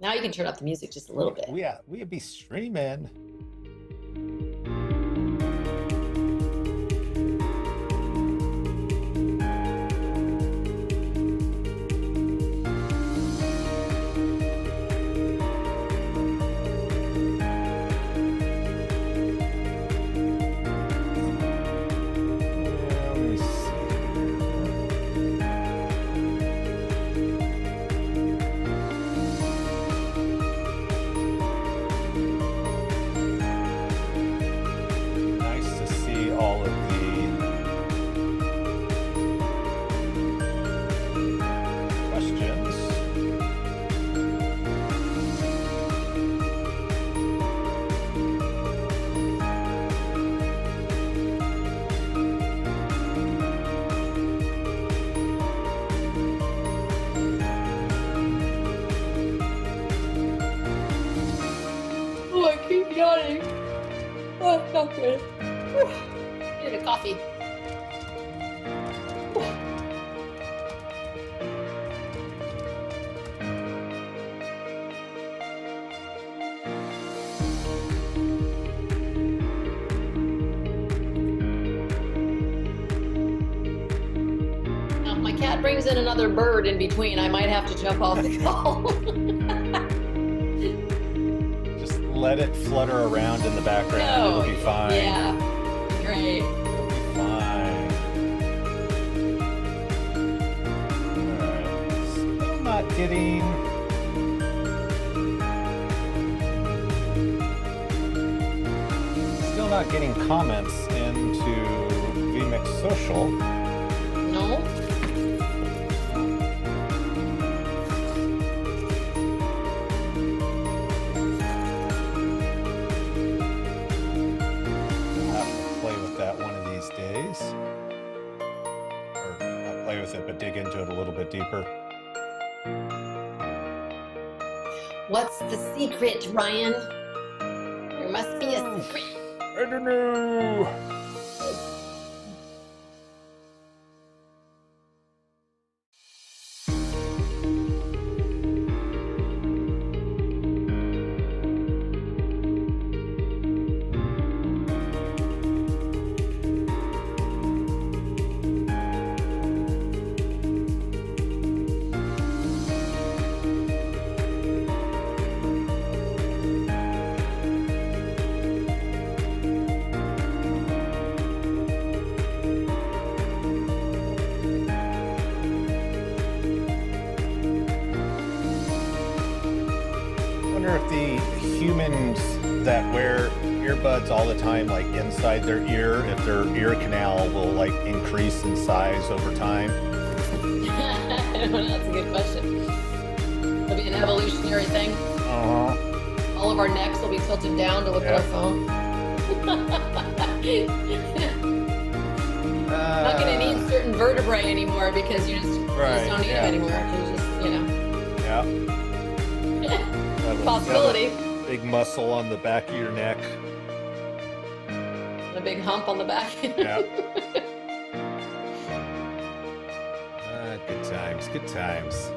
Now you can turn up the music just a little bit. We'd be streaming. Let me see. Nice to see all of the questions. Oh, I keep yawning. Oh, it's not good. Need a coffee. Now, if my cat brings in another bird in between, I might have to jump off the call. Just let it flutter around in the background. It'll be fine. Yeah, great. It'll be fine. Alright. Still not getting. Still not getting comments into VMix Social. No? I'll have to play with that one of these days. Or not play with it, but dig into it a little bit deeper. What's the secret, Ryan? There must be a secret. I don't know. Wonder if the humans that wear earbuds all the time, like inside their ear, if their ear canal will like increase in size over time. I don't know, that's a good question. It'll be an evolutionary thing. Uh-huh. All of our necks will be tilted down to look at our phone. Not gonna need certain vertebrae anymore because you just don't need them anymore. You just, Yeah. Possibility. Big muscle on the back of your neck. A big hump on the back. Yeah. Good times, good times.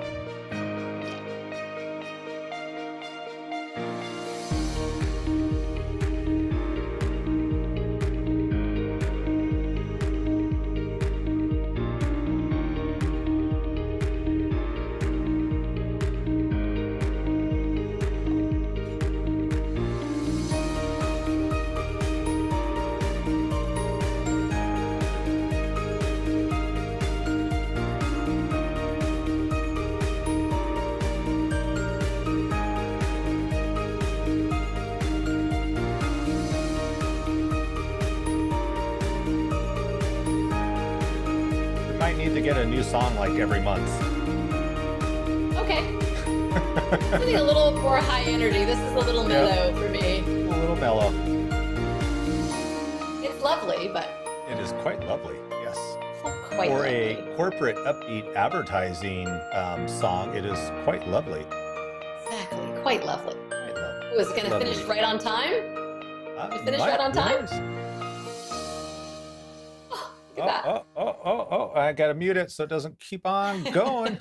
Might need to get a new song like every month. Okay. Something a little more high energy. This is a little mellow for me. A little mellow. It's lovely, but It is quite lovely, yes. it's not quite For lovely. a corporate upbeat advertising song, it is quite lovely. Exactly, quite lovely. Quite lovely. Was it going to Lovely. finish right on time? You finished Might- right on time? yours. Oh, look at that. Oh, I gotta mute it so it doesn't keep on going.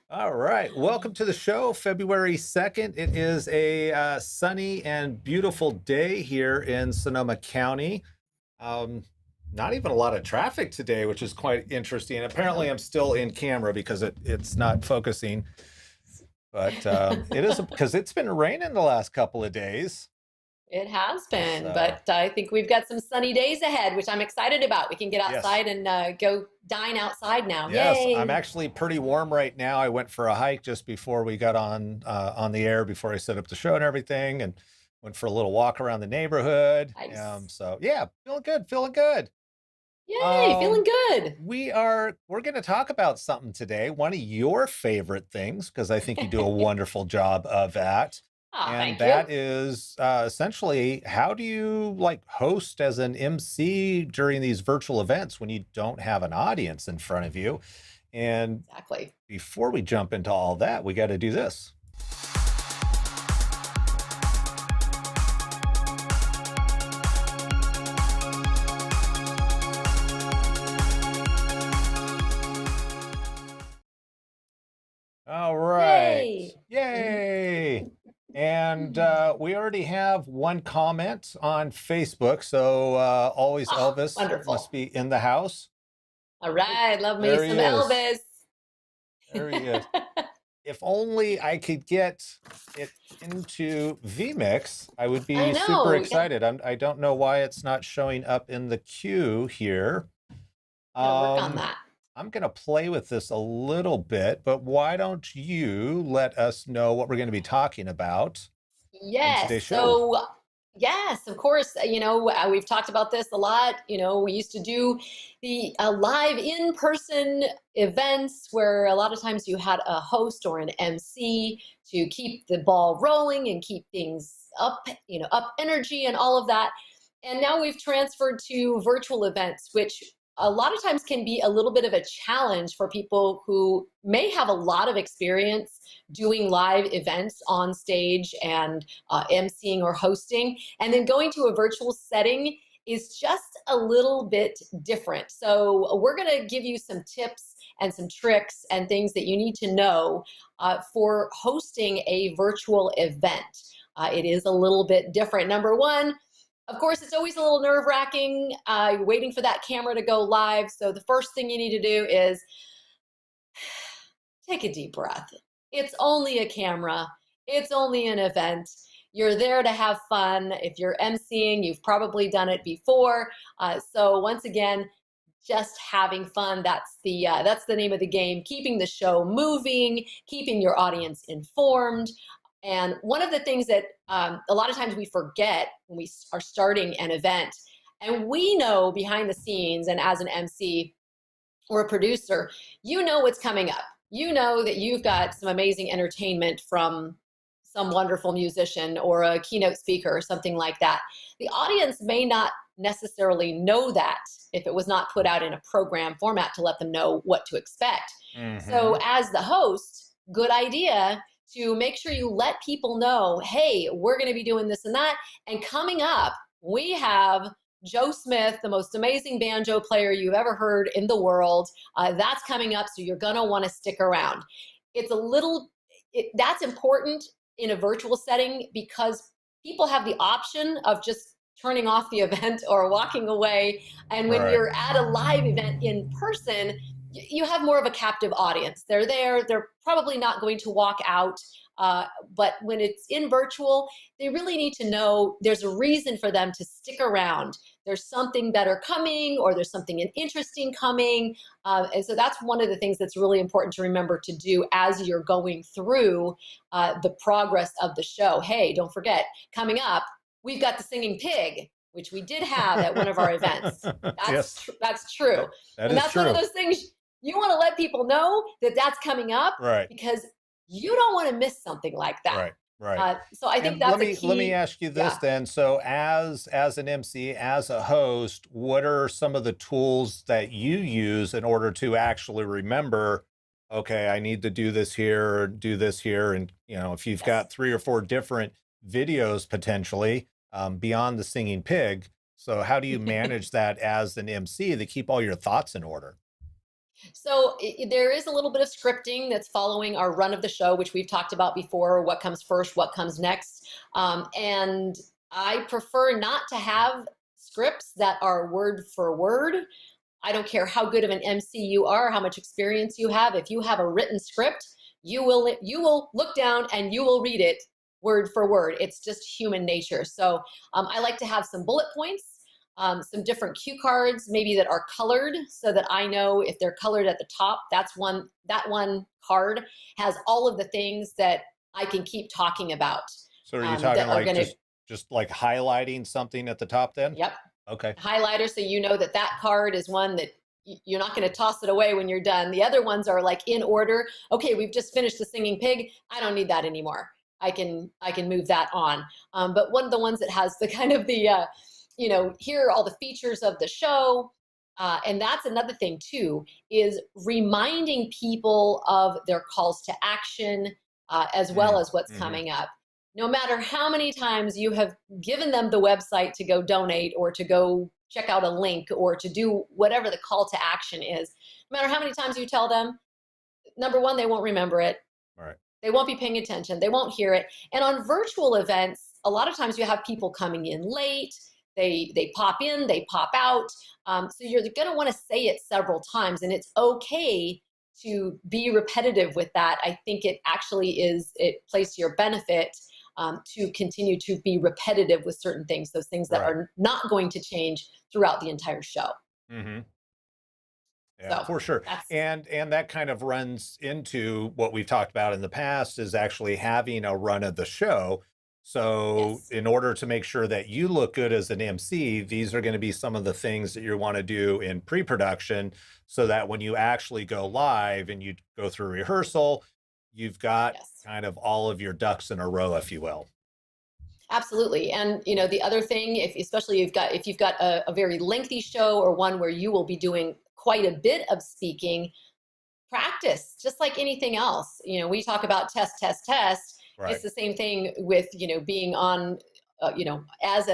All right. Welcome to the show, February 2nd. It is a sunny and beautiful day here in Sonoma County. Um, Not even a lot of traffic today, which is quite interesting. Apparently, I'm still in camera because it's not focusing, but it is because it's been raining the last couple of days. It has been, So, but I think we've got some sunny days ahead, which I'm excited about. We can get yes. outside and go dine outside now. Yes, I'm Yay! actually pretty warm right now. I went for a hike just before we got on the air, before I set up the show and everything, and went for a little walk around the neighborhood. Nice. So yeah, feeling good, feeling good. Yay! Feeling Um, good. we're going to talk about something today, one of your favorite things, because I think you do a wonderful job of that. Ah, And thank you. that is essentially, how do you like host as an MC during these virtual events when you don't have an audience in front of you? And Exactly. before we jump into all that, we got to do this. All right. Yay! Yay. And we already have one comment on Facebook. So always Oh, Elvis must wonderful. be in the house. All right, love me There he some is. Elvis. There he is. If only I could get it into vMix, I would I be super know. Yeah, excited. I don't know why it's not showing up in the queue here. gotta work on Um, that. I'm going to play with this a little bit, but why don't you let us know what we're going to be talking about in Yes. today's show? So, yes, of course. We've talked about this a lot. We used to do the live in person events where a lot of times you had a host or an MC to keep the ball rolling and keep things up, up energy and all of that. And now we've transferred to virtual events, which a lot of times can be a little bit of a challenge for people who may have a lot of experience doing live events on stage and emceeing or hosting. And then going to a virtual setting is just a little bit different. So, we're going to give you some tips and some tricks and things that you need to know for hosting a virtual event. It is a little bit different. Number one, of course, it's always a little nerve wracking waiting for that camera to go live. So, the first thing you need to do is take a deep breath. It's only a camera, it's only an event. You're there to have fun. If you're emceeing, you've probably done it before. So once again, just having fun. That's the name of the game. Keeping the show moving, keeping your audience informed. And one of the things that a lot of times we forget when we are starting an event, and we know behind the scenes, and as an MC, or a producer, you know what's coming up. You know that you've got some amazing entertainment from some wonderful musician or a keynote speaker or something like that. The audience may not necessarily know that if it was not put out in a program format to let them know what to expect. Mm-hmm. So, as the host, good idea to make sure you let people know, hey, we're going to be doing this and that. And coming up, we have Joe Smith, the most amazing banjo player you've ever heard in the world. That's coming up, so you're going to want to stick around. It's a little, that's important in a virtual setting because people have the option of just turning off the event or walking away. And when Right. you're at a live event in person, you have more of a captive audience. They're there, they're probably not going to walk out. But when it's in virtual, they really need to know there's a reason for them to stick around. There's something better coming, or there's something interesting coming. And so that's one of the things that's really important to remember to do as you're going through the progress of the show. Hey, don't forget, coming up, we've got the singing pig, which we did have at one of our events. Yes, That's true. that And is that's one of true. those things you want to let people know that that's coming up Right. because you don't want to miss something like that. Right. Right. So I think And let that's a me key. ask you this Yeah. then. So as an MC, as a host, what are some of the tools that you use in order to actually remember, okay, I need to do this here or do this here? And if you've Yes. got three or four different videos potentially beyond the singing pig, so how do you manage that as an MC to keep all your thoughts in order? So there is a little bit of scripting that's following our run of the show, which we've talked about before, what comes first, what comes next. And I prefer not to have scripts that are word for word. I don't care how good of an MC you are, how much experience you have. If you have a written script, you will look down and you will read it word for word. It's just human nature. So I like to have some bullet points, some different cue cards, maybe that are colored, so that I know if they're colored at the top, that one card has all of the things that I can keep talking about. So are you talking That are like going to, just like highlighting something at the top then? yep, Okay. highlighter, so you know that that card is one that you're not going to toss it away when you're done. The other ones are like in order. Okay, we've just finished the singing pig. I don't need that anymore. I can move that on. But one of the ones that has the kind of the here are all the features of the show. And that's another thing too, is reminding people of their calls to action, as well as what's Mm-hmm. coming up. No matter how many times you have given them the website to go donate or to go check out a link or to do whatever the call to action is, no matter how many times you tell them, number one, they won't remember it. All right. They won't be paying attention. They won't hear it. And on virtual events, a lot of times you have people coming in late. They pop in, they pop out. So you're going to want to say it several times, and it's okay to be repetitive with that. I think it actually it plays to your benefit, to continue to be repetitive with certain things, those things that Right. are not going to change throughout the entire show. Mm-hmm. Yeah, So for sure. that's, And that kind of runs into what we've talked about in the past, is actually having a run of the show. So yes. in order to make sure that you look good as an MC, these are going to be some of the things that you want to do in pre-production, so that when you actually go live and you go through rehearsal, you've got Yes. kind of all of your ducks in a row, if you will. Absolutely. And the other thing, if especially if you've got a very lengthy show, or one where you will be doing quite a bit of speaking, practice just like anything else. We talk about test, test, test. It's Right. the same thing with being on as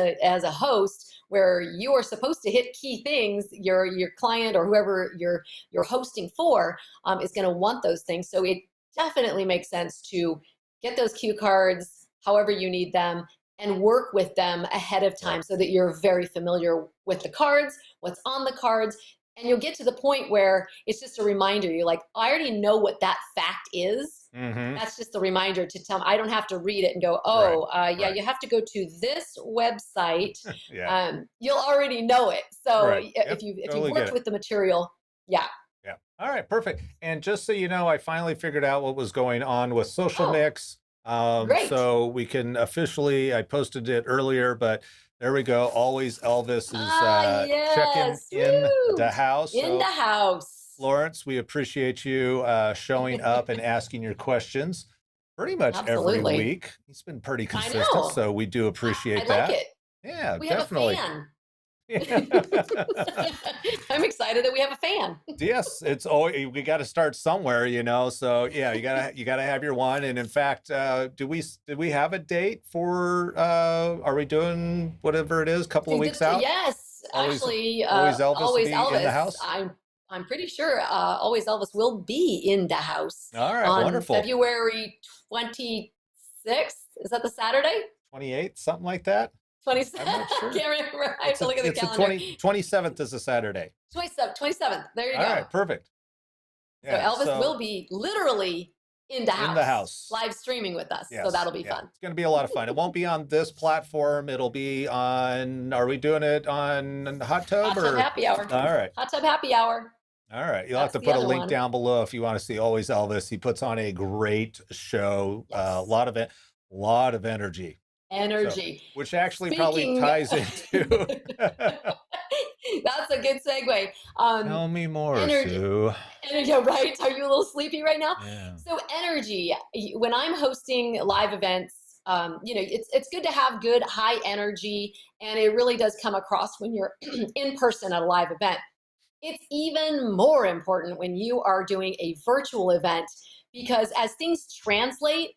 a host, where you are supposed to hit key things. Your client or whoever you're hosting for, is going to want those things. So it definitely makes sense to get those cue cards however you need them, and work with them ahead of Right. time, so that you're very familiar with the cards, what's on the cards. And you'll get to the point where it's just a reminder. You're like, I already know what that fact is. Mm-hmm. That's just a reminder to tell me. I don't have to read it and go, Right. oh, yeah, Right. you have to go to this website. Yeah. You'll already know it. So Right. if Yep. you've Totally get worked it. with the material, yeah. Yeah. All right, perfect. And just so you know, I finally figured out what was going on with Social Oh, Mix. great. So we can officially, I posted it earlier, but there we go. Always Elvis is Ah, checking yes. in Woo! the house. In the So house. Lawrence, we appreciate you showing up and asking your questions pretty much every Absolutely. week. He's been pretty I consistent, know. so we do I appreciate like that. it. Yeah, We have a definitely. fan. I'm excited that we have a fan. Yes, it's always, we got to start somewhere, So yeah, you gotta have your one. And in fact, did we have a date for are we doing whatever it is, couple of weeks out? Yes, Always actually, always Elvis will always be in the Elvis. house. I'm pretty sure always Elvis will be in the house All right, on wonderful. February 26th. Is that the Saturday? 28th, something like that. 27th. I'm not I sure. can't remember. I have It's to a look at the it's a calendar. 27th is a Saturday. 27th. There you All go. right, perfect. So Yeah, Elvis so will be literally in the in the house, house. live streaming with us. So Yes, that'll be yeah, fun. it's going to be a lot of fun. It won't be on this platform. It'll be on, are we doing it on Hot Tub Hot Tub or? Happy Hour. All right. Hot Tub Happy Hour. All right. You'll have That's to the put a other link one. down below if you want to see Always Elvis. He puts on a great show, a Yes. lot of it, lot of energy. Energy. Which actually probably Speaking, ties into that's a good segue. Tell me more, Energy. Sue. Energy, right? Are you a little sleepy right now? Yeah. So energy. When I'm hosting live events, it's good to have good high energy, and it really does come across when you're in person at a live event. It's even more important when you are doing a virtual event, because as things translate,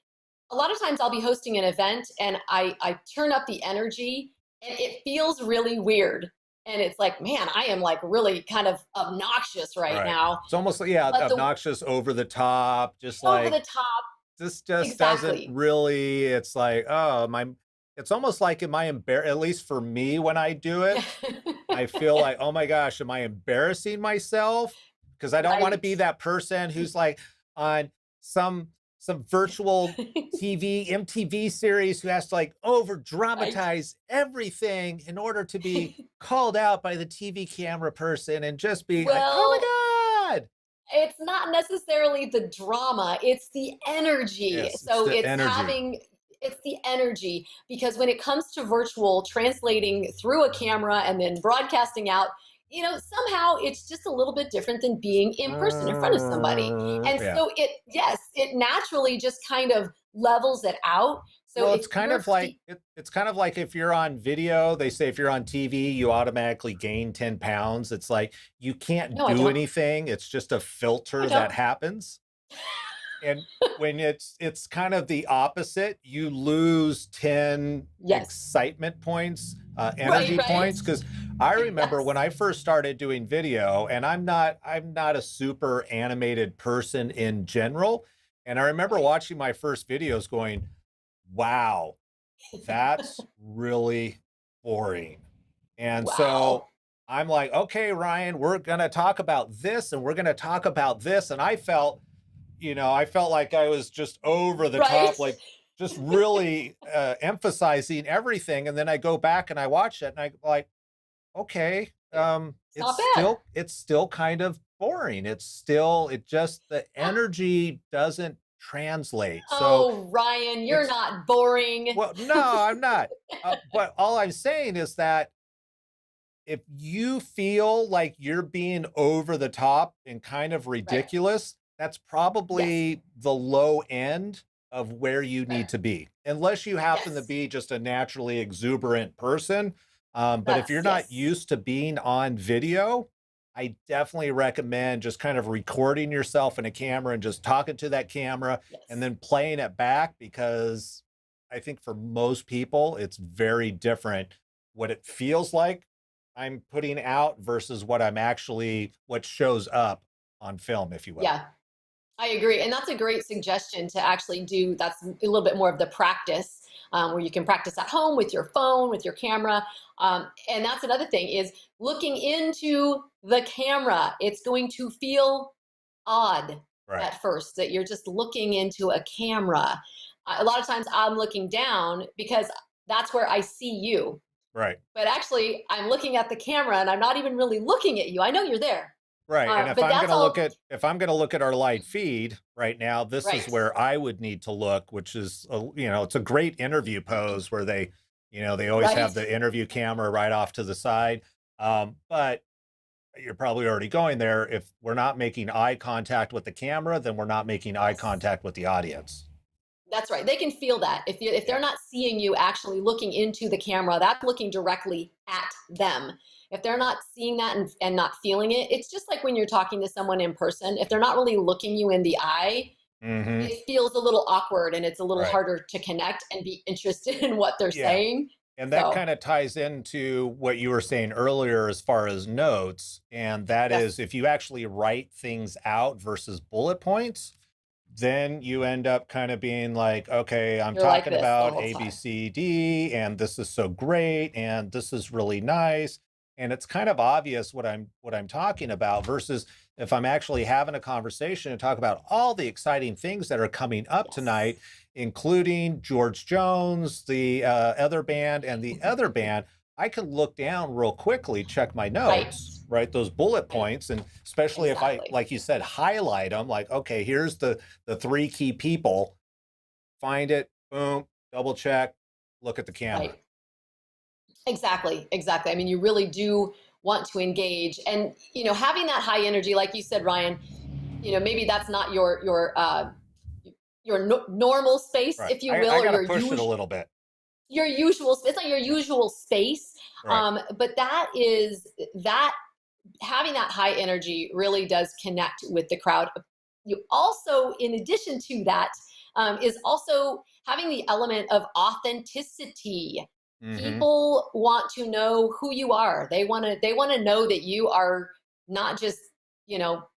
a lot of times I'll be hosting an event and I turn up the energy and it feels really weird. and it's like, man, I am like really kind of obnoxious right Right. now. It's almost like, yeah, But the obnoxious, over the top, just over like the top, this just doesn't exactly. really, it's like, oh, my, it's almost like, am I embarrassed? At least for me, when I do it, I feel like, oh my gosh, am I embarrassing myself? Because I don't want to Right. be that person who's like on some some virtual TV, MTV series who has to like over Right. dramatize everything in order to be called out by the TV camera person and just be like, Well, oh my God. it's not necessarily the drama, it's the energy. Yes, it's So the energy. it's the energy, because when it comes to virtual translating through a camera and then broadcasting out, somehow it's just a little bit different than being in person in front of somebody. And Yeah. so yes, it naturally just kind of levels it out. So Well, if it's kind you're of like it's kind of like if you're on video, they say if you're on TV, you automatically gain 10 pounds. It's like you can't no, I do don't. anything. It's just a I filter don't. that happens. And when it's kind of the opposite, you lose 10 Yes. excitement points, Right, energy right. points. Because I remember when Yes. I first started doing video, and I'm not a super animated person in general. And I remember Right. watching my first videos going, wow, that's really boring. And so Wow. I'm like, okay, Ryan, we're going to talk about this and we're going to talk about this. And I felt like I was just over the Right. top, like just really emphasizing everything. And then I go back and I watch it and I like, okay, It's not bad. it's still kind of boring. It just, the energy doesn't translate. So Oh, Ryan, you're it's, not boring. well, no, I'm not. But all I'm saying is that if you feel like you're being over the top and kind of Right. ridiculous, that's Yes. probably the low end of where you Right. need to be, unless you happen to Yes. be just a naturally exuberant person. But if That's you're not yes. used to being on video, I definitely recommend just kind of recording yourself in a camera and just talking to that camera and Yes. then playing it back, because I think for most people, it's very different what it feels like I'm putting out versus what shows up on film, if you will. Yeah. I agree. And that's a great suggestion to actually do. That's a little bit more of the practice, where you can practice at home with your phone, with your camera. And that's another thing is looking into the camera. It's going to feel odd Right. at first that you're just looking into a camera. A lot of times I'm looking down because that's where I see you. Right. But actually, I'm looking at the camera and I'm not even really looking at you. I know you're there. Right. And But that's all. if I'm going to look at our live feed right now, this is Right. where I would need to look, which is, it's a great interview pose where they always have Right. the interview camera right off to the side. But you're probably already going there. If we're not making eye contact with the camera, then we're not making eye Yes. contact with the audience. That's right. They can feel that. If Yeah. they're not seeing you actually looking into the camera, that's looking directly at them. If they're not seeing that and not feeling it, it's just like when you're talking to someone in person. If they're not really looking you in the eye, Hmm. it feels a little awkward and it's a little Right. harder to connect and be interested in what they're Yeah. saying. And that So, kind of ties into what you were saying earlier as far as notes. And that is, yes, if you actually write things out versus bullet points, then you end up kind of being like, okay, I'm you're like talking this the about whole A, B, time. C, D, and this is so great, and this is really nice. And it's kind of obvious what I'm talking about versus if I'm actually having a conversation and talk about all the exciting things that are coming up Yes. tonight, including George Jones, the other band, and the other band. I can look down real quickly, check my Right. notes, right? Those bullet Right. points. And especially if I, Exactly. like you said, highlight them, like, okay, here's the three key people, find it, boom, double check, look at the camera. Right. Exactly, exactly. I mean, you really do want to engage, and having that high energy, like you said, Ryan. Maybe that's not your normal space, Right. if you I will, or got to push it a little bit. your usual. It's not your usual space, Right. but that having that high energy really does connect with the crowd. You also, in addition to that, is also having the element of authenticity. Mm-hmm. People want to know who you are. They want to know that you are not just,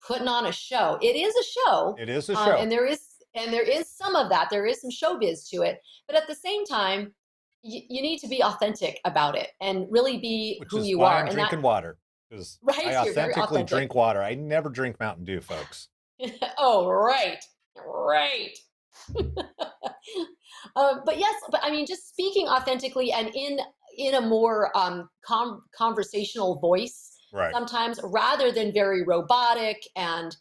putting on a show. It is a show. It is a Um, show, and there is and there is some of that. There is some showbiz to it. But at the same time, you need to be authentic about it and really be which who is you why are. I'm And that, drinking water because I right, you're very authentically authentic. drink water. I never drink Mountain Dew, folks. Oh, right. Right. But yes, but I mean, just speaking authentically and in a more conversational voice, Right. sometimes rather than very robotic and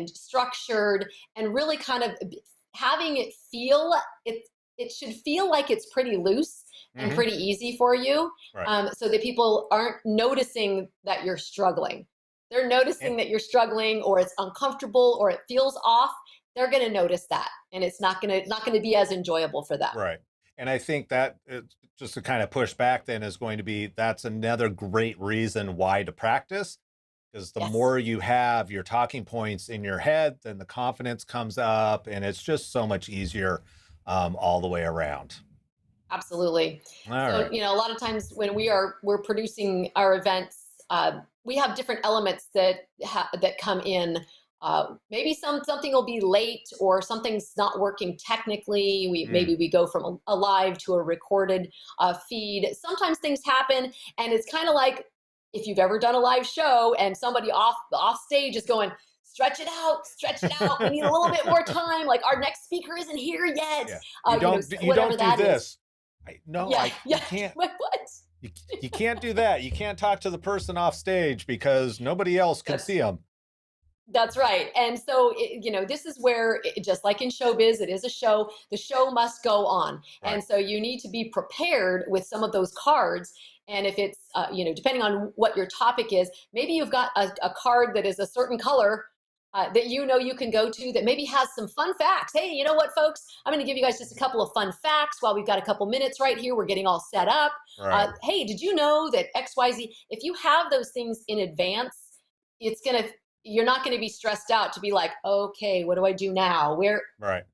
structured, and really kind of having it feel it. It should feel like it's pretty loose and Mm-hmm. pretty easy for you, Right. so that people aren't noticing that you're struggling. They're And noticing that you're struggling, or it's uncomfortable, or it feels off. They're going to notice that, and it's not going to be as enjoyable for them. right. And I think that just to kind of push back then is going to be that's another great reason why to practice because the Yes, more you have your talking points in your head, then the confidence comes up and it's just so much easier all the way around. absolutely. All So, right. a lot of times when we're producing our events, we have different elements that come in. Maybe something will be late, or something's not working technically. Mm, Maybe we go from a live to a recorded feed. Sometimes things happen, and it's kind of like if you've ever done a live show and somebody off stage is going, stretch it out. We need a little bit more time. Like, our next speaker isn't here yet. yeah. You Whatever don't do that is. this. No, Yeah, you yeah. can't. What? You can't do that. You can't talk to the person off stage because nobody else can That's see them. that's right. And so, this is where, just like in showbiz, it is a show. The show must go on, Right. and so you need to be prepared with some of those cards. And if it's, depending on what your topic is, maybe you've got a card that is a certain color. That you can go to that maybe has some fun facts. Hey, you know what, folks? I'm going to give you guys just a couple of fun facts while we've got a couple minutes right here. We're getting all set up. Right. Hey, did you know that XYZ? If you have those things in advance, it's going to you're not going to be stressed out to be like, okay, what do I do now? Right.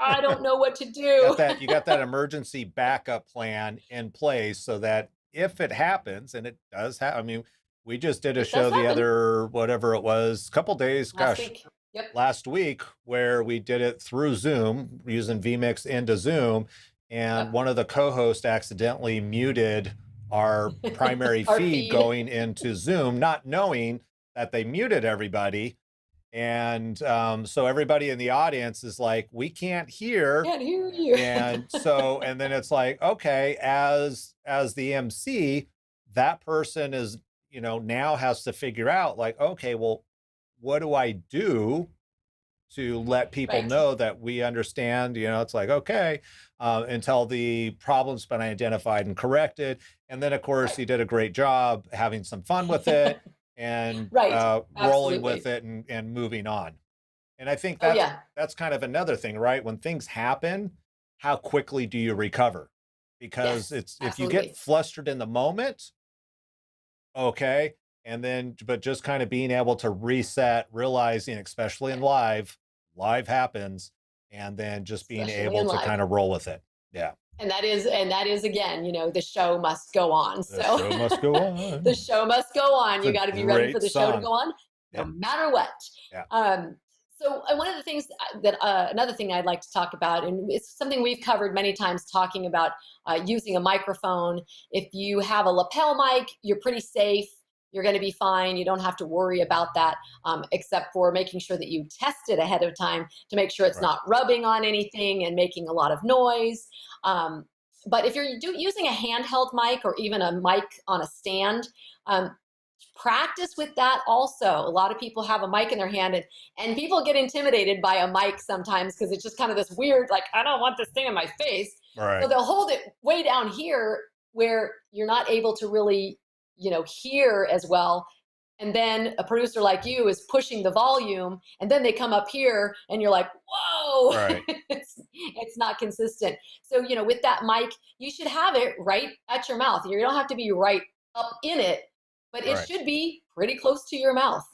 I don't know what to Got do. that you got that emergency backup plan in place so that if it happens and it does happen, I mean, we just did a It does show the happen. other whatever it was, couple days, Last gosh, week. Yep. last week where we did it through Zoom using vMix into Zoom and Yep. one of the co-hosts accidentally muted our primary Our feed feed. going into Zoom, not knowing that they muted everybody. And so everybody in the audience is like, we can't hear. Can't hear you. And then it's like, okay, as the MC, that person is, now has to figure out like, okay, well, what do I do to let people Right. know that we understand? It's like, okay, until the problem's been identified and corrected. And then, of course, Right. he did a great job having some fun with it and Right. rolling with Absolutely. it and moving on. And I think Oh that's yeah. that's kind of another thing, right? When things happen, how quickly do you recover? Because Yes. it's if you get Absolutely. flustered in the moment, okay, and then but just kind of being able to reset, realizing, especially in live happens, and then just being Especially able in to live. kind of roll with it. Yeah. And that is again, the show must go on. The So show must go the on. show must go on. It's You a got to be ready for great the show to song. go on, no Yeah. matter what. Yeah. So one of the things that another thing I'd like to talk about, and it's something we've covered many times, talking about using a microphone. If you have a lapel mic, you're pretty safe. You're going to be fine. You don't have to worry about that, except for making sure that you test it ahead of time to make sure it's Right. not rubbing on anything and making a lot of noise. But if you're using a handheld mic or even a mic on a stand, practice with that also. A lot of people have a mic in their hand, and people get intimidated by a mic sometimes because it's just kind of this weird, like, I don't want this thing in my face. So Right. they'll hold it way down here where you're not able to really, hear as well. And then a producer like you is pushing the volume, and then they come up here and you're like, whoa, Right. it's not consistent. So, with that mic, you should have it right at your mouth. You don't have to be right up in it, but it Right. should be pretty close to your mouth.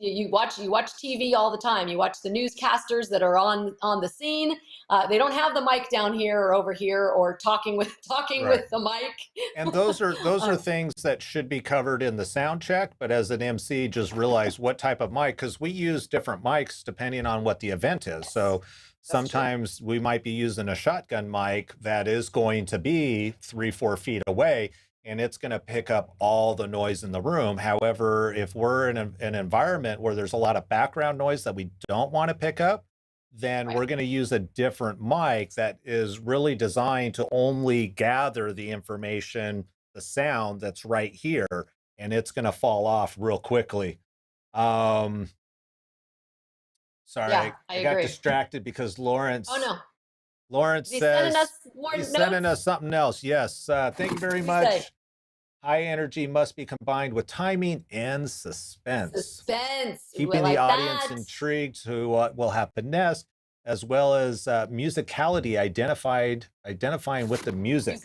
you watch TV all the time. You watch the newscasters that are on the scene. They don't have the mic down here or over here or talking with Right. the mic. And those are Um, things that should be covered in the sound check, but as an MC, just realize what type of mic, because we use different mics depending on what the event is. yes, So that's true. sometimes we might be using a shotgun mic that is going to be 3, 4 feet away, and it's going to pick up all the noise in the room. However, if we're in an environment where there's a lot of background noise that we don't want to pick up, then Right. we're going to use a different mic that is really designed to only gather the information, the sound that's right here, and it's going to fall off real quickly. Um, sorry, Yeah, I I got agree. distracted because Oh Lawrence no, Lawrence is he sending us says more he's sending us notes? something else. Yes, thank you What very does he say? much. High energy must be combined with timing and suspense, Suspense. Ooh, I keeping the like audience that. intrigued to what will happen next, as well as musicality identifying with the music.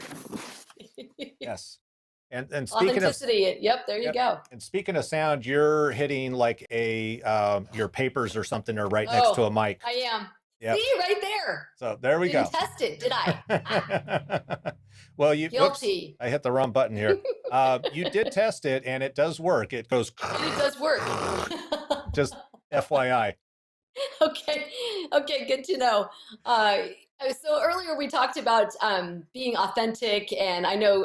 Music. Yes. And speaking of Authenticity. Yep, there you yep, go. and speaking of sound, you're hitting like a your papers or something are right next to Oh, a mic. I am. Yep. See, right there. So there we Didn't go. test it, did I? Ah, Well, whoops, guilty. I hit the wrong button here. You did test it and it does work. It goes And it does work. just FYI. Okay. Okay. Good to know. So earlier we talked about being authentic, and I know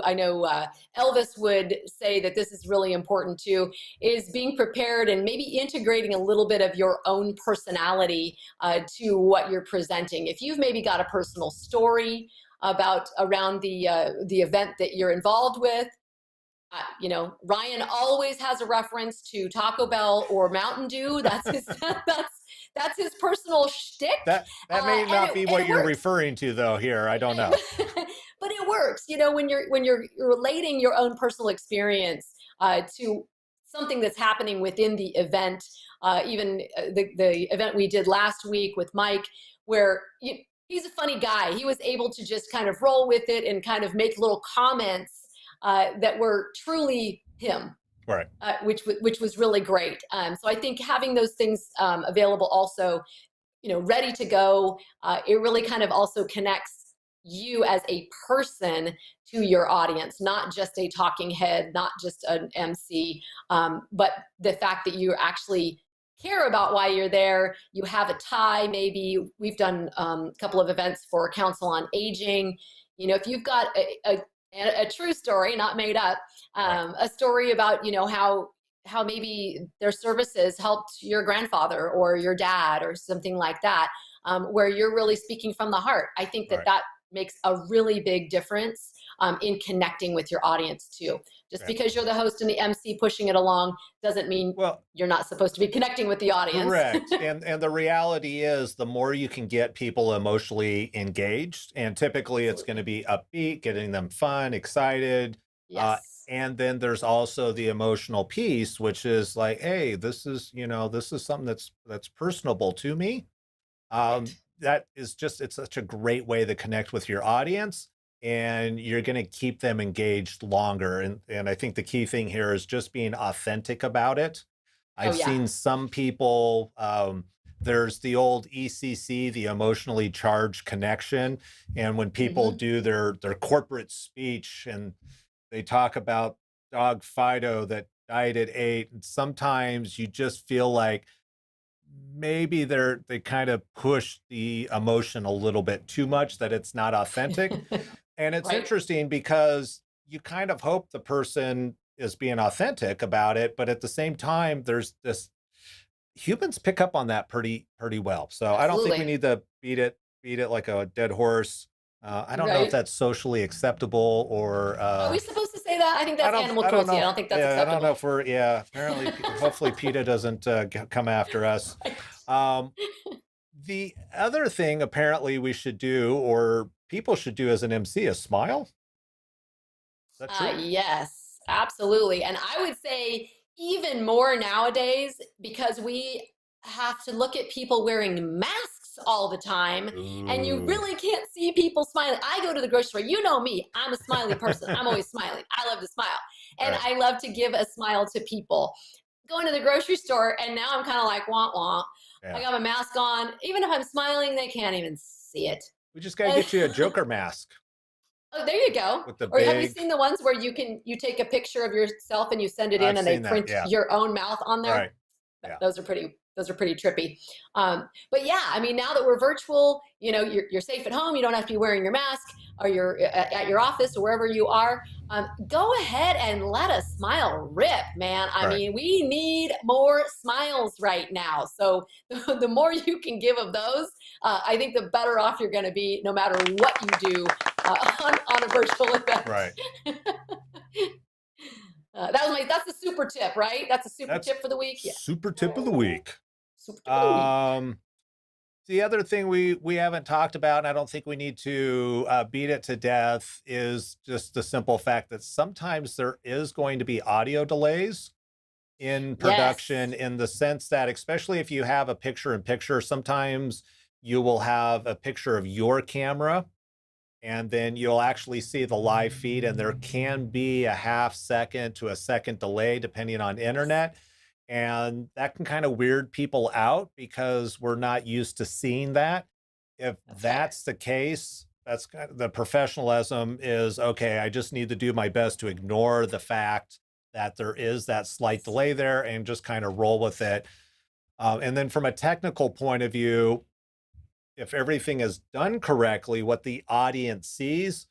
Elvis would say that this is really important too. Is being prepared and maybe integrating a little bit of your own personality to what you're presenting. If you've maybe got a personal story about around the event that you're involved with, Ryan always has a reference to Taco Bell or Mountain Dew. That's his that's his personal shtick, That may and not be and what it you're works. referring to though here. I don't know. But it works, when you're relating your own personal experience to something that's happening within the event. Even the event we did last week with Mike, where he's a funny guy. He was able to just kind of roll with it and kind of make little comments that were truly him, Right. which was really great. So I think having those things available also, ready to go, it really kind of also connects you as a person to your audience, not just a talking head, not just an MC, but the fact that you actually care about why you're there. You have a tie, maybe. We've done a couple of events for Council on Aging. If you've got a true story, not made up, Right. a story about how maybe their services helped your grandfather or your dad or something like that, where you're really speaking from the heart. I think that Right. that makes a really big difference in connecting with your audience too. Just Right. because you're the host and the MC pushing it along doesn't mean Well, you're not supposed to be connecting with the audience. correct. And the reality is the more you can get people emotionally engaged, and typically it's going to Absolutely. be upbeat, getting them fun, excited. Uh, Yes. and then there's also the emotional piece, which is like, hey, this is something that's personable to me. Right. That is just it's such a great way to connect with your audience, and you're going to keep them engaged longer. And I think the key thing here is just being authentic about it. Oh I've yeah. seen some people, there's the old ECC, the emotionally charged connection. And when people Hmm. do their corporate speech and they talk about dog Fido that died at 8, and sometimes you just feel like maybe they kind of push the emotion a little bit too much, that it's not authentic. And it's Right. interesting because you kind of hope the person is being authentic about it, but at the same time, there's this humans pick up on that pretty well. So I don't think we Absolutely. need to beat it like a dead horse. I don't know if Right. that's socially acceptable or Are we supposed to say that? I think that's animal I don't cruelty. know I if don't think that's yeah, I don't know acceptable. if we're yeah, apparently hopefully PETA doesn't come after us. Right. Um, the other thing apparently we should do, or people should do as an MC, is smile. Is that true? Yes, absolutely. And I would say even more nowadays because we have to look at people wearing masks all the time, and you Ooh, really can't see people smiling. I go to the grocery store. You know me. I'm a smiley person. I'm always smiling. I love to smile. And right, I love to give a smile to people. going to the grocery store, and now I'm kind of like, wah, wah. I Yeah. got my mask on. Even if I'm smiling, they can't even see it. We just got to And get you a Joker mask oh, there you go. with the Or have you big. seen the ones where you take a picture of yourself and you send it in I've and they seen that. print Yeah. your own mouth on there? Right. Yeah. Those are pretty trippy. But yeah, I mean, now that we're virtual, you're safe at home. You don't have to be wearing your mask, or you're at your office or wherever you are. Go ahead and let a smile rip, man. I Right. mean, we need more smiles right now. So the more you can give of those, I think the better off you're going to be, no matter what you do on a virtual event. Right. That's the super tip, right? That's a super That's tip for the week. Yeah. super tip of the week. Super tip of the week. The other thing we haven't talked about, and I don't think we need to beat it to death, is just the simple fact that sometimes there is going to be audio delays in production, Yes. in the sense that, especially if you have a picture in picture, sometimes you will have a picture of your camera and then you'll actually see the live feed, and there can be a half second to a second delay depending on internet. And that can kind of weird people out because we're not used to seeing that. If That's fair. that's the case, that's kind of the professionalism is okay. I just need to do my best to ignore the fact that there is that slight delay there and just kind of roll with it. And then from a technical point of view, if everything is done correctly, what the audience sees,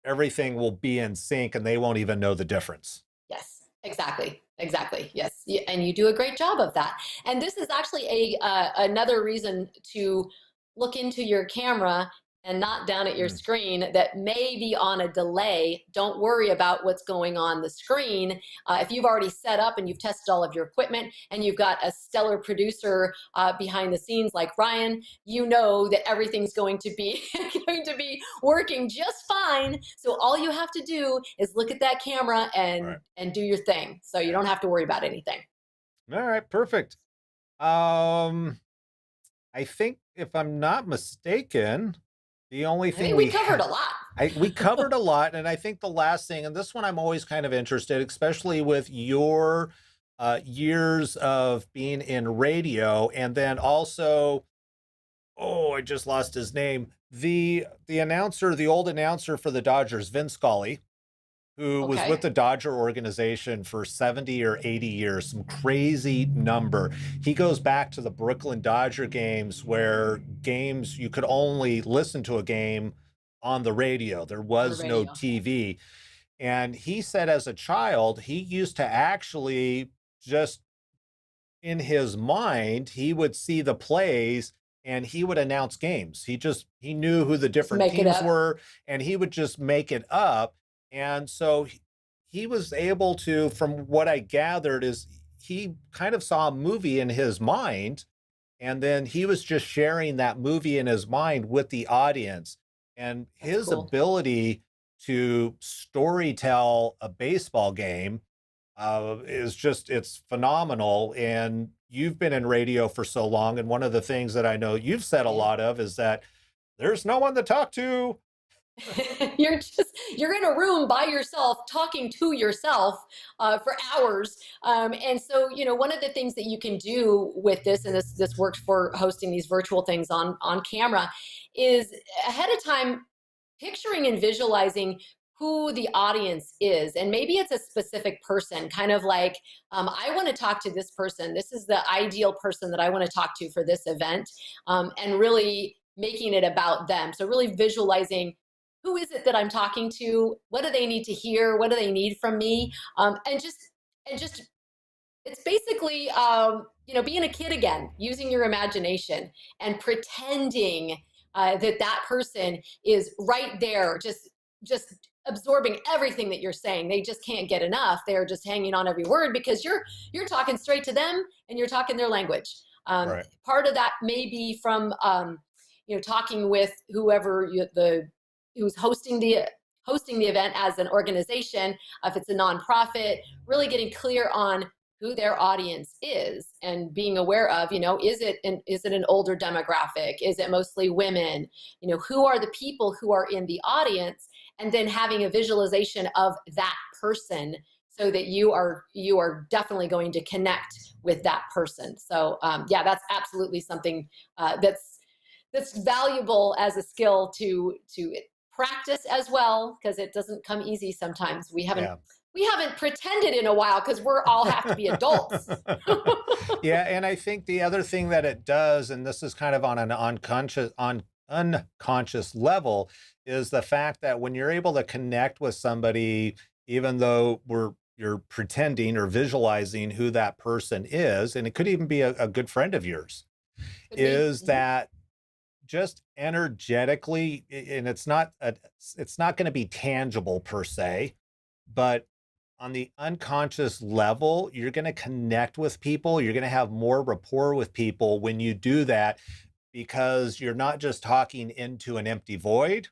everything will be in sync and they won't even know the difference. Yes, exactly. Exactly. Yes. And you do a great job of that. And this is actually another reason to look into your camera and not down at your Mm, screen that may be on a delay. Don't worry about what's going on the screen. If you've already set up and you've tested all of your equipment and you've got a stellar producer behind the scenes like Ryan, you know that everything's going to be going to be working just fine. So all you have to do is look at that camera right. and do your thing. So you Yeah. don't have to worry about anything. All right. Perfect. Um, I think if I'm not mistaken, the only I thing think we we covered had, a lot. we covered a lot, and I think the last thing, and this one I'm always kind of interested, especially with your years of being in radio, and then also, oh, I just lost his name, the announcer, the old announcer for the Dodgers, Vince Scully, who was with Okay. the Dodger organization for 70 or 80 years, some crazy number. He goes back to the Brooklyn Dodger games where games you could only listen to a game on the radio. There On the was no radio. Yeah. TV. And he said as a child, he used to actually just in his mind, he would see the plays and he would announce games. He knew who the Just different make it teams up. were and he would just make it up. And so he was able to, from what I gathered, is he kind of saw a movie in his mind and then he was just sharing that movie in his mind with the audience. And That's his cool. ability to story tell a baseball game is just it's phenomenal. And you've been in radio for so long, and one of the things that I know you've said a Yeah. lot of is that there's no one to talk to. You're in a room by yourself talking to yourself for hours, and so one of the things that you can do with this, and this works for hosting these virtual things on camera, is ahead of time picturing and visualizing who the audience is. And maybe it's a specific person, kind of like, I want to talk to this person. This is the ideal person that I want to talk to for this event, and really making it about them. So really visualizing who is it that I'm talking to? What do they need to hear? What do they need from me? And just it's basically being a kid again, using your imagination and pretending that person is right there, just absorbing everything that you're saying. They just can't get enough. They're just hanging on every word because you're talking straight to them and you're talking their language. Right. Part of that may be from talking with whoever who's hosting the event as an organization. If it's a nonprofit, really getting clear on who their audience is and being aware of, is it an older demographic? Is it mostly women? Who are the people who are in the audience? And then having a visualization of that person so that you are definitely going to connect with that person. So yeah, that's absolutely something that's valuable as a skill to practice as well, because it doesn't come easy sometimes. Yeah. We haven't pretended in a while because we're all have to be adults. Yeah, and I think the other thing that it does, and this is kind of on an unconscious level, is the fact that when you're able to connect with somebody, even though you're pretending or visualizing who that person is, and it could even be a good friend of yours, Could be. is that just energetically, and it's not going to be tangible per se, but on the unconscious level, you're going to connect with people. You're going to have more rapport with people when you do that, because you're not just talking into an empty void.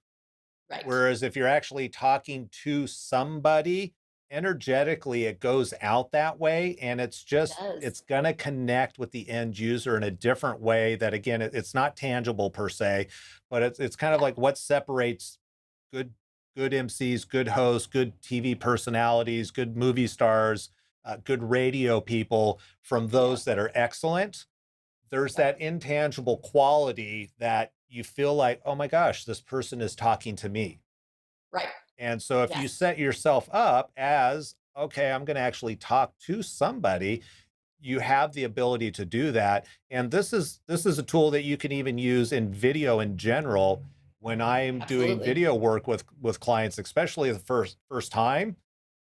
Right. Whereas if you're actually talking to somebody, energetically, it goes out that way. And It does. it's going to connect with the end user in a different way that, again, it's not tangible per se, but it's kind of Yeah. like what separates good good MCs, good hosts, good TV personalities, good movie stars, good radio people from Yeah. those that are excellent. There's Right. that intangible quality that you feel like, oh my gosh, this person is talking to me. Right. And so if you Yes. set yourself up as, okay, I'm going to actually talk to somebody, you have the ability to do that. And this is a tool that you can even use in video in general. When I'm doing Absolutely. video work with clients, especially the first time,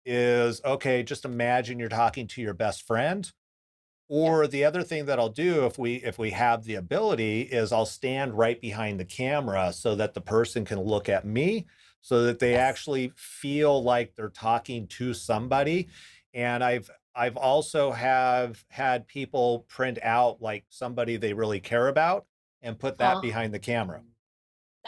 is okay, just imagine you're talking to your best friend. Yeah. Or the other thing that I'll do if we have the ability is I'll stand right behind the camera so that the person can look at me, so that they Yes. actually feel like they're talking to somebody. And I've also have had people print out like somebody they really care about and put that Oh, behind the camera.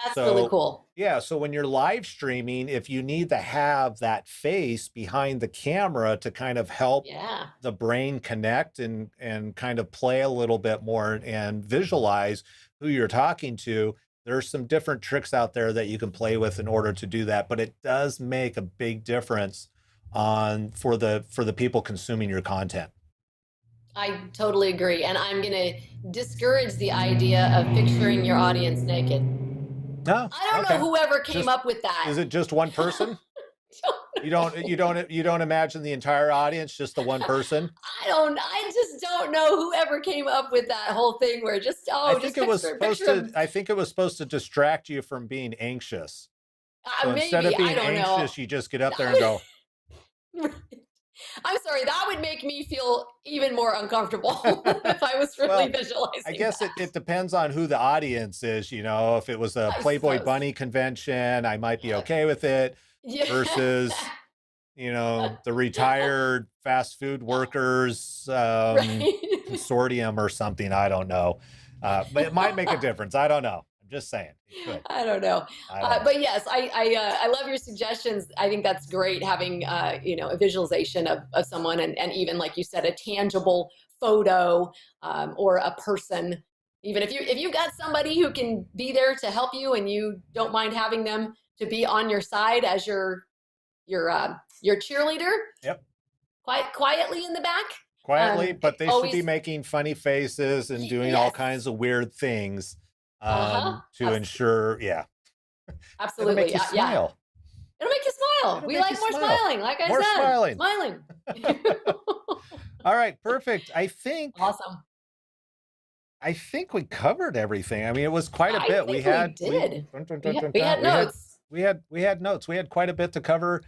that's really So, cool. yeah, so when you're live streaming, if you need to have that face behind the camera to kind of help Yeah. the brain connect and kind of play a little bit more and visualize who you're talking to, there's some different tricks out there that you can play with in order to do that, but it does make a big difference on for the people consuming your content. I totally agree. And I'm going to discourage the idea of picturing your audience naked. Oh, I don't know okay. whoever came Just up with that. is it just one person? Don't know. You don't imagine the entire audience, just the one person? I just don't know whoever came up with that whole thing where just, I oh, think just it was picture supposed to them. I think it was supposed to distract you from being anxious. So instead of Maybe, I being don't know. anxious, you just get up there and go, I'm sorry, that would make me feel even more uncomfortable if I was really well, I visualizing guess that. it depends on who the audience is. You know, if it was a I Playboy suppose. Bunny convention, I might be Yeah. okay with it Yeah. versus, you know, the retired fast food workers Right. consortium or something. I don't know. But it might make a difference. I don't know. I'm just saying it could. I don't know, I don't know. but yes, I love your suggestions. I think that's great having a visualization of someone, and even like you said, a tangible photo or a person. Even if you got somebody who can be there to help you, and you don't mind having them to be on your side as your cheerleader, Yep. quietly in the back. Quietly, but they should be Always, making funny faces and doing all yes, kinds of weird things uh to huh, ensure, yeah, it'll make absolutely, you yeah. smile. It'll make you smile. It'll We make like you more smile. smiling, like I More said, smiling. smiling. All right, perfect. Awesome. I think we covered everything. I mean, it was quite a I bit. think we did. We had notes. We had notes. We had quite a bit to cover.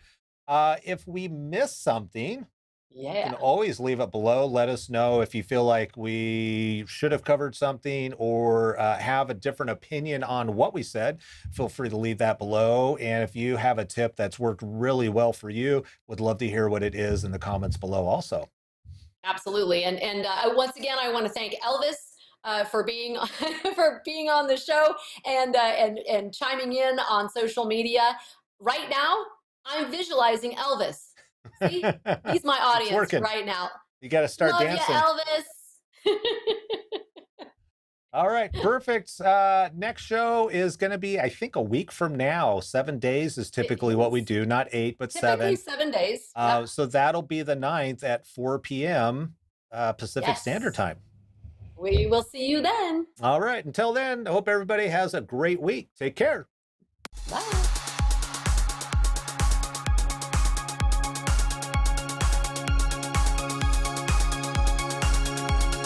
If we missed something, you can Yeah, always leave it below. Let us know if you feel like we should have covered something or have a different opinion on what we said. Feel free to leave that below. And if you have a tip that's worked really well for you, would love to hear what it is in the comments below also. absolutely. And once again, I want to thank Elvis for being for being on the show and chiming in on social media. Right now, I'm visualizing Elvis. See, he's my It's audience working. right now. You got to start Love you, dancing. Elvis. All right, perfect. Next show is going to be, I think, a week from now. 7 days is It typically what we is do, not 8, but typically 7. 7 days. Yep. So that'll be the 9th at 4 p.m. Pacific Standard Yes. Time. We will see you then. All right, until then, I hope everybody has a great week. Take care. Bye.